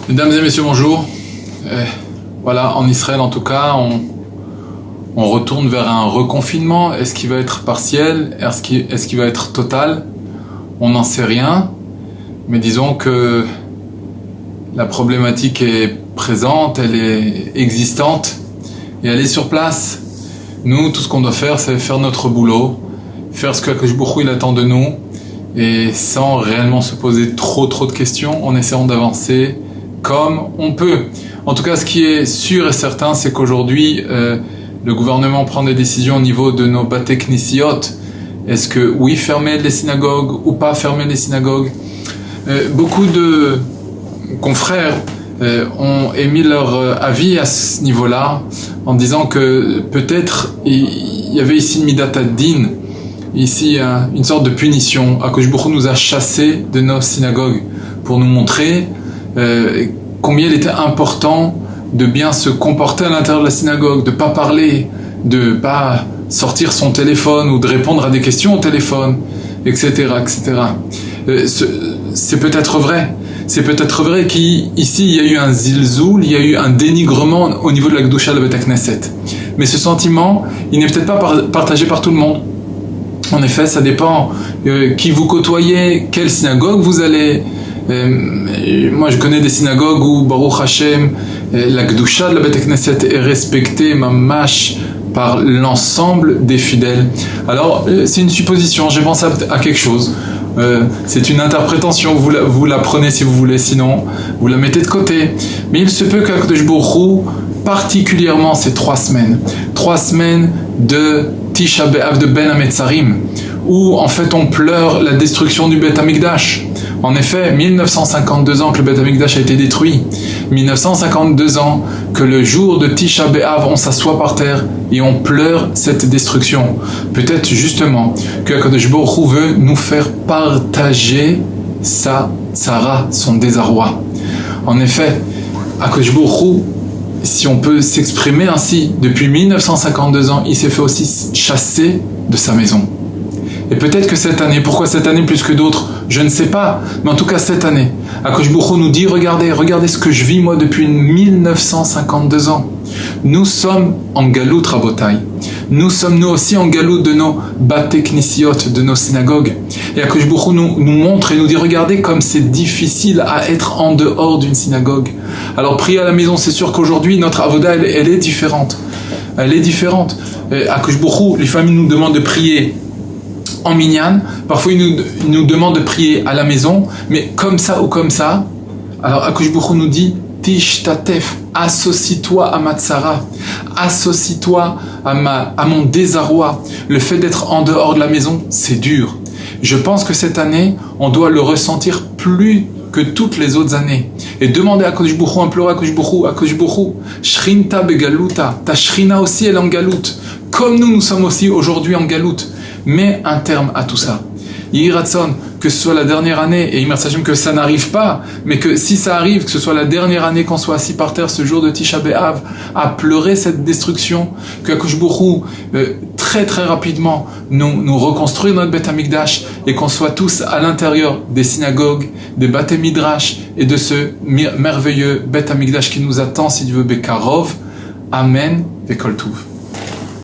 Mesdames et messieurs, bonjour. Voilà, en Israël en tout cas, on retourne vers un reconfinement. Est-ce qu'il va être partiel? Est-ce qu'il va être total? On n'en sait rien. Mais disons que la problématique est présente, elle est existante et elle est sur place. Nous, tout ce qu'on doit faire, c'est faire notre boulot, faire ce que Akadosh Baruch Hu il attend de nous, et sans réellement se poser trop de questions, en essayant d'avancer comme on peut. En tout cas, ce qui est sûr et certain, c'est qu'aujourd'hui, le gouvernement prend des décisions au niveau de nos Batei Knisiot. Est-ce que oui, fermer les synagogues ou pas fermer les synagogues? Beaucoup de confrères ont émis leur avis à ce niveau-là, en disant que peut-être il y avait ici une Midat ad-Din, ici une sorte de punition. Akadosh Baruch Hu nous a chassés de nos synagogues pour nous montrer combien il était important de bien se comporter à l'intérieur de la synagogue, de pas parler, de pas sortir son téléphone ou de répondre à des questions au téléphone, etc., etc. C'est peut-être vrai. C'est peut-être vrai qu'ici il y a eu un zilzoul, il y a eu un dénigrement au niveau de la Kedusha de Bet Knesset. Mais ce sentiment, il n'est peut-être pas partagé par tout le monde. En effet, ça dépend qui vous côtoyez, quelle synagogue vous allez. Moi, je connais des synagogues où Baruch Hashem, la Kedusha de la Bet Knesset est respectée, mamash, par l'ensemble des fidèles. Alors, c'est une supposition, j'ai pensé à quelque chose. C'est une interprétation, vous la prenez si vous voulez, sinon vous la mettez de côté. Mais il se peut qu'Akadosh Baruch Hu, particulièrement ces 3 semaines de Tisha B'Av de Ben Hametzarim, où en fait on pleure la destruction du Beth Amikdash. En effet, 1952 ans que le Beth Amikdash a été détruit, 1952 ans que le jour de Tisha B'Av on s'assoit par terre et on pleure cette destruction. Peut-être justement que Akadosh Baruch Hu veut nous faire partager sa tzara, son désarroi. En effet, Akadosh Baruch Hu, si on peut s'exprimer ainsi, depuis 1952 ans, il s'est fait aussi chasser de sa maison. Et peut-être que cette année, pourquoi cette année plus que d'autres, je ne sais pas, mais en tout cas cette année, Akadosh Baruch Hu nous dit, regardez ce que je vis moi depuis 1952 ans. Nous sommes en galout Rabotai. Nous sommes nous aussi en galout de nos Batei Knisiot, de nos synagogues. Et Akadosh Baruch Hu nous montre et nous dit, regardez comme c'est difficile à être en dehors d'une synagogue. Alors prier à la maison, c'est sûr qu'aujourd'hui notre avoda elle est différente. Elle est différente. Akadosh Baruch Hu, les familles nous demandent de prier en minyan, parfois il nous demande de prier à la maison, mais comme ça ou comme ça. Alors Akadosh Baruch Hu nous dit, Tishtatef, associe-toi à ma tzara, associe-toi à mon désarroi. Le fait d'être en dehors de la maison, c'est dur. Je pense que cette année, on doit le ressentir plus que toutes les autres années. Et demander à Akadosh Baruch Hu, implorer à Akadosh Baruch Hu, Shrinta begaluta, ta Shrina aussi elle est en galoute. Comme nous sommes aussi aujourd'hui en galoute. Mets un terme à tout ça. Yehi Ratzon, que ce soit la dernière année, et Yimar Sachem que ça n'arrive pas, mais que si ça arrive, que ce soit la dernière année qu'on soit assis par terre ce jour de Tisha B'Av, à pleurer cette destruction, que Akadosh Baruch Hu, très rapidement, nous reconstruire notre Beth Amikdash, et qu'on soit tous à l'intérieur des synagogues, des Batei Midrash, et de ce merveilleux Beth Amikdash qui nous attend, si Dieu veut, Bekarov. Amen, et Kol Tuv.